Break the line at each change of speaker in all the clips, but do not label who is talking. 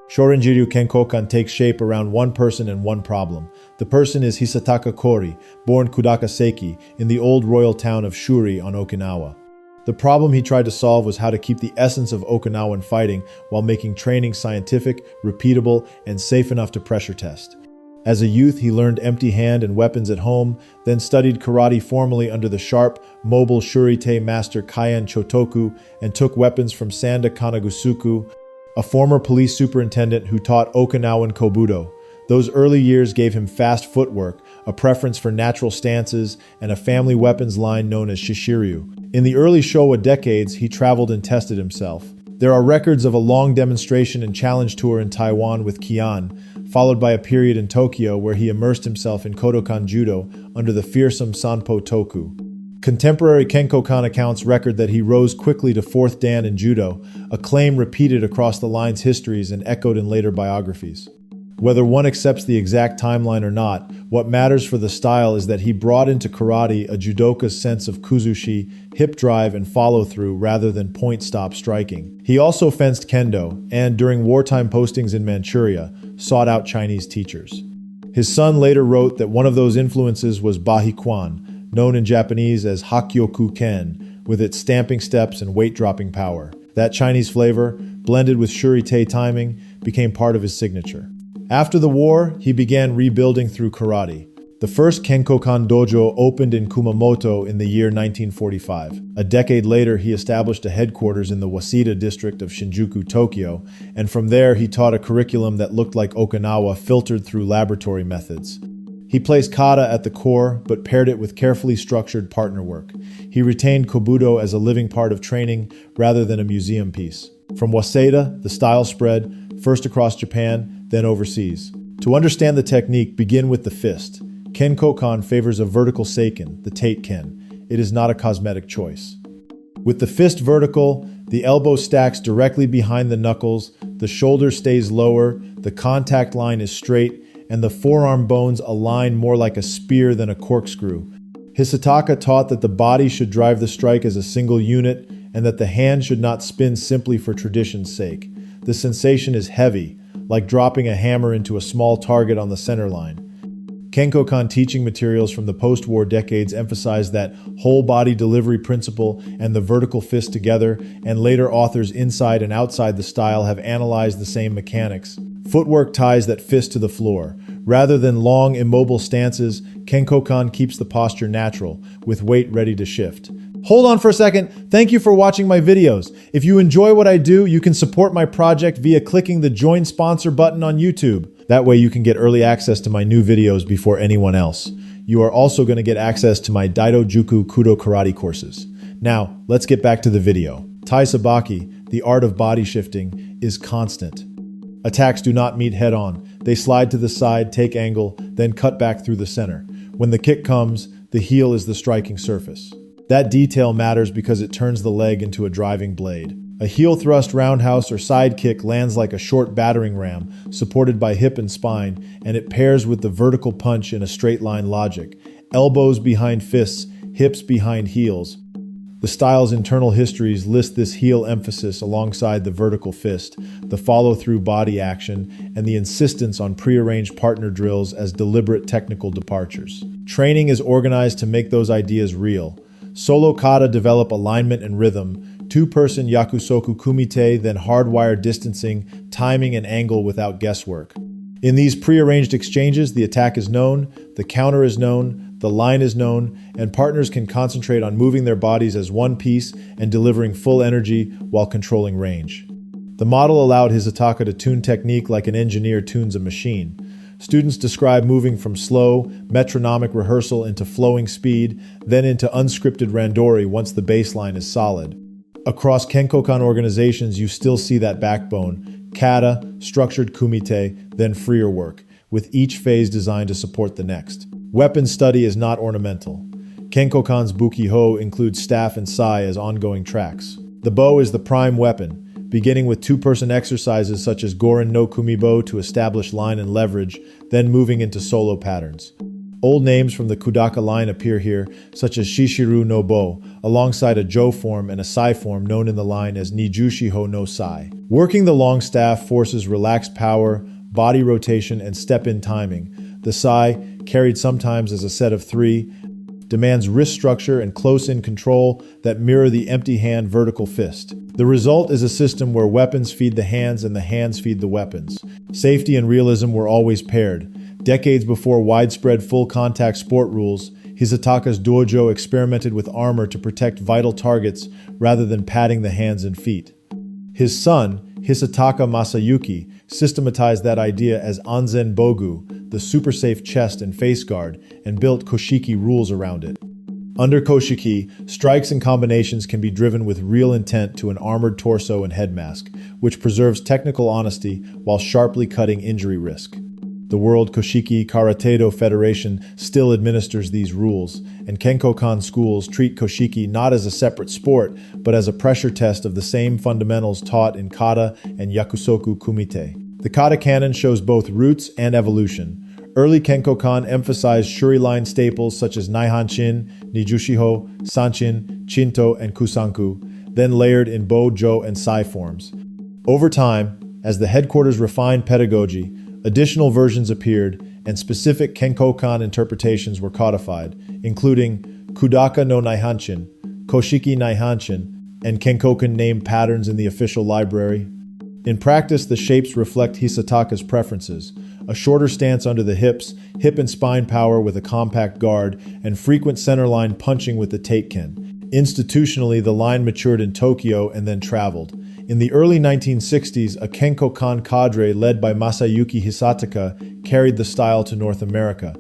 Shōrinjiryū Kenkōkan takes shape around one person and one problem. The person is Hisataka Kōri, born Kudaka Seiki, in the old royal town of Shuri on Okinawa. The problem he tried to solve was how to keep the essence of Okinawan fighting while making training scientific, repeatable, and safe enough to pressure test. As a youth, he learned empty hand and weapons at home, then studied karate formally under the sharp, mobile Shuri-te master Kyan Chōtoku, and took weapons from Sanda Kanagusuku, a former police superintendent who taught Okinawan kobudō. Those early years gave him fast footwork, a preference for natural stances, and a family weapons line known as Shishiryū. In the early Shōwa decades, he traveled and tested himself. There are records of a long demonstration and challenge tour in Taiwan with Kyan, followed by a period in Tokyo where he immersed himself in Kodokan judo under the fearsome Sanpō Toku. Contemporary Kenkōkan accounts record that he rose quickly to 4th dan in judo, a claim repeated across the line's histories and echoed in later biographies. Whether one accepts the exact timeline or not, what matters for the style is that he brought into karate a judoka's sense of kuzushi, hip drive, and follow-through rather than point-stop striking. He also fenced kendo, and during wartime postings in Manchuria, sought out Chinese teachers. His son later wrote that one of those influences was Bājíquán, known in Japanese as Hakkyoku-ken, with its stamping steps and weight-dropping power. That Chinese flavor, blended with Shuri-te timing, became part of his signature. After the war, he began rebuilding through karate. The first Kenkōkan dojo opened in Kumamoto in the year 1945. A decade later, he established a headquarters in the Waseda district of Shinjuku, Tokyo, and from there he taught a curriculum that looked like Okinawa filtered through laboratory methods. He placed kata at the core, but paired it with carefully structured partner work. He retained kobudō as a living part of training rather than a museum piece. From Waseda, the style spread, first across Japan, then overseas. To understand the technique, begin with the fist. Kenkōkan favors a vertical seiken, the tate-ken. It is not a cosmetic choice. With the fist vertical, the elbow stacks directly behind the knuckles, the shoulder stays lower, the contact line is straight, and the forearm bones align more like a spear than a corkscrew. Hisataka taught that the body should drive the strike as a single unit, and that the hand should not spin simply for tradition's sake. The sensation is heavy, like dropping a hammer into a small target on the center line. Kenkōkan teaching materials from the post-war decades emphasized that whole-body delivery principle and the vertical fist together, and later authors inside and outside the style have analyzed the same mechanics. Footwork ties that fist to the floor. Rather than long, immobile stances, Kenkōkan keeps the posture natural, with weight ready to shift. Hold on for a second. Thank you for watching my videos. If you enjoy what I do, you can support my project via clicking the Join Sponsor button on YouTube. That way you can get early access to my new videos before anyone else. You are also going to get access to my Daido Juku Kudo karate courses. Now, let's get back to the video. Tai Sabaki, the art of body shifting, is constant. Attacks do not meet head-on. They slide to the side, take angle, then cut back through the center. When the kick comes, the heel is the striking surface. That detail matters because it turns the leg into a driving blade. A heel thrust roundhouse or side kick lands like a short battering ram, supported by hip and spine, and it pairs with the vertical punch in a straight line logic. Elbows behind fists, hips behind heels. The style's internal histories list this heel emphasis alongside the vertical fist, the follow-through body action, and the insistence on prearranged partner drills as deliberate technical departures. Training is organized to make those ideas real. Solo kata develop alignment and rhythm, two-person yakusoku kumite then hardwire distancing, timing, and angle without guesswork. In these prearranged exchanges, the attack is known, the counter is known, the line is known, and partners can concentrate on moving their bodies as one piece and delivering full energy while controlling range. The model allowed Hisataka to tune technique like an engineer tunes a machine. Students describe moving from slow, metronomic rehearsal into flowing speed, then into unscripted randori once the baseline is solid. Across Kenkōkan organizations, you still see that backbone: kata, structured kumite, then freer work, with each phase designed to support the next. Weapon study is not ornamental. Kenkōkan's buki-ho includes staff and sai as ongoing tracks. The bow is the prime weapon, beginning with two-person exercises such as Gorin no Kumibo to establish line and leverage, then moving into solo patterns. Old names from the Kudaka line appear here, such as Shishiryū no Bo, alongside a Jo form and a Sai form known in the line as Nijushiho no Sai. Working the long staff forces relaxed power, body rotation, and step-in timing. The Sai, carried sometimes as a set of 3, demands wrist structure and close-in control that mirror the empty hand vertical fist. The result is a system where weapons feed the hands and the hands feed the weapons. Safety and realism were always paired. Decades before widespread full-contact sport rules, Hisataka's dojo experimented with armor to protect vital targets rather than padding the hands and feet. His son, Hisataka Masayuki, systematized that idea as Anzen Bogu, the super-safe chest and face guard, and built koshiki rules around it. Under koshiki, strikes and combinations can be driven with real intent to an armored torso and head mask, which preserves technical honesty while sharply cutting injury risk. The World Koshiki Karate-do Federation still administers these rules, and Kenkōkan schools treat koshiki not as a separate sport, but as a pressure test of the same fundamentals taught in kata and yakusoku kumite. The kata canon shows both roots and evolution. Early Kenkōkan emphasized shuri-line staples such as Naihanshin, Nijushiho, Sanchin, Chinto, and Kusanku, then layered in Bo, Jo, and Sai forms. Over time, as the headquarters refined pedagogy, additional versions appeared, and specific Kenkōkan interpretations were codified, including Kudaka no Naihanshin, Koshiki Naihanshin, and Kenkōkan name patterns in the official library. In practice, the shapes reflect Hisataka's preferences: a shorter stance under the hips, hip and spine power with a compact guard, and frequent centerline punching with the Teiken. Institutionally, the line matured in Tokyo and then traveled. In the early 1960s, a Kenkōkan cadre led by Masayuki Hisataka carried the style to North America.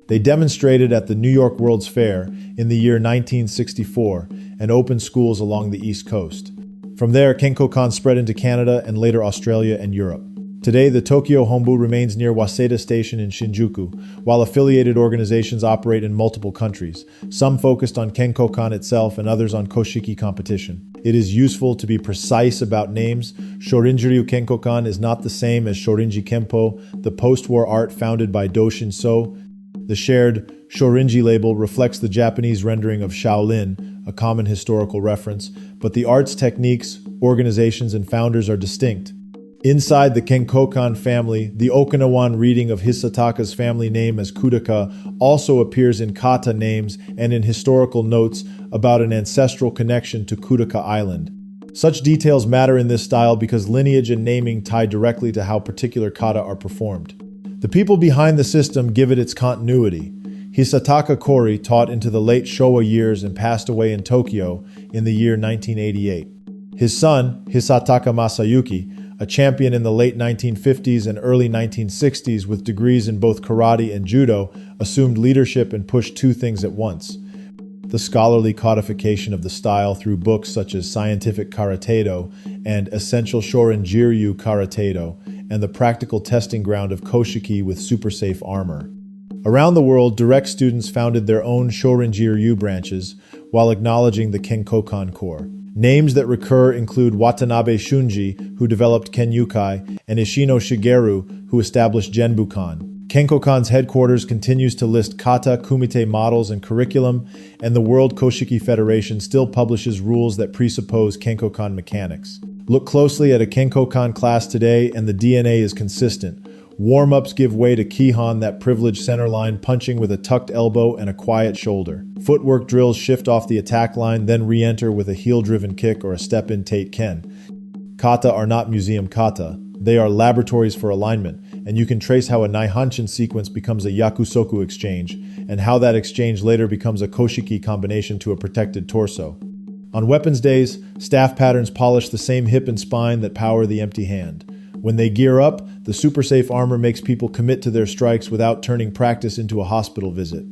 They demonstrated at the New York World's Fair in the year 1964 and opened schools along the East Coast. From there, Kenkōkan spread into Canada and later Australia and Europe. Today, the Tokyo Hombu remains near Waseda Station in Shinjuku, while affiliated organizations operate in multiple countries, some focused on Kenkōkan itself and others on koshiki competition. It is useful to be precise about names. Shōrinjiryū Kenkōkan is not the same as Shōrinji Kempo, the post-war art founded by Doshin So. The shared Shōrinji label reflects the Japanese rendering of Shaolin, a common historical reference, but the art's techniques, organizations, and founders are distinct. Inside the Kenkōkan family, the Okinawan reading of Hisataka's family name as Kudaka also appears in kata names and in historical notes about an ancestral connection to Kudaka Island. Such details matter in this style because lineage and naming tie directly to how particular kata are performed. The people behind the system give it its continuity. Hisataka Kōri taught into the late Shōwa years and passed away in Tokyo in the year 1988. His son, Hisataka Masayuki, a champion in the late 1950s and early 1960s with degrees in both karate and judo, assumed leadership and pushed two things at once: the scholarly codification of the style through books such as Scientific Karate-do and Essential Shōrinjiryū Karate-do, and the practical testing ground of koshiki with super-safe armor. Around the world, direct students founded their own Shōrinjiryū branches while acknowledging the Kenkōkan core. Names that recur include Watanabe Shunji, who developed Kenyukai, and Ishino Shigeru, who established Genbukan. Kenkōkan's headquarters continues to list kata, kumite models and curriculum, and the World Koshiki Federation still publishes rules that presuppose Kenkōkan mechanics. Look closely at a Kenkōkan class today and the DNA is consistent. Warm-ups give way to Kihon, that privileged centerline punching with a tucked elbow and a quiet shoulder. Footwork drills shift off the attack line, then re-enter with a heel-driven kick or a step-in Teiken. Kata are not museum kata. They are laboratories for alignment, and you can trace how a Naihanshin sequence becomes a Yakusoku exchange, and how that exchange later becomes a koshiki combination to a protected torso. On weapons days, staff patterns polish the same hip and spine that power the empty hand. When they gear up, the super-safe armor makes people commit to their strikes without turning practice into a hospital visit.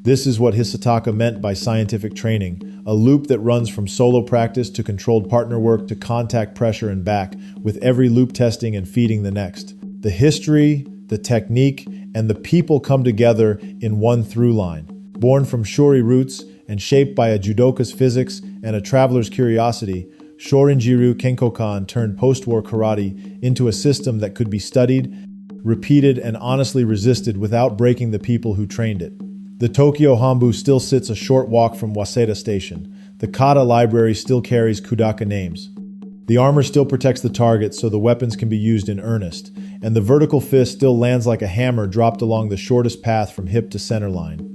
This is what Hisataka meant by scientific training, a loop that runs from solo practice to controlled partner work to contact pressure and back, with every loop testing and feeding the next. The history, the technique, and the people come together in one through line. Born from Shuri roots and shaped by a judoka's physics and a traveler's curiosity, Shōrinjiryū Kenkōkan turned post-war karate into a system that could be studied, repeated, and honestly resisted without breaking the people who trained it. The Tokyo Hanbu still sits a short walk from Waseda Station. The Kata library still carries Kudaka names. The armor still protects the target so the weapons can be used in earnest, and the vertical fist still lands like a hammer dropped along the shortest path from hip to center line.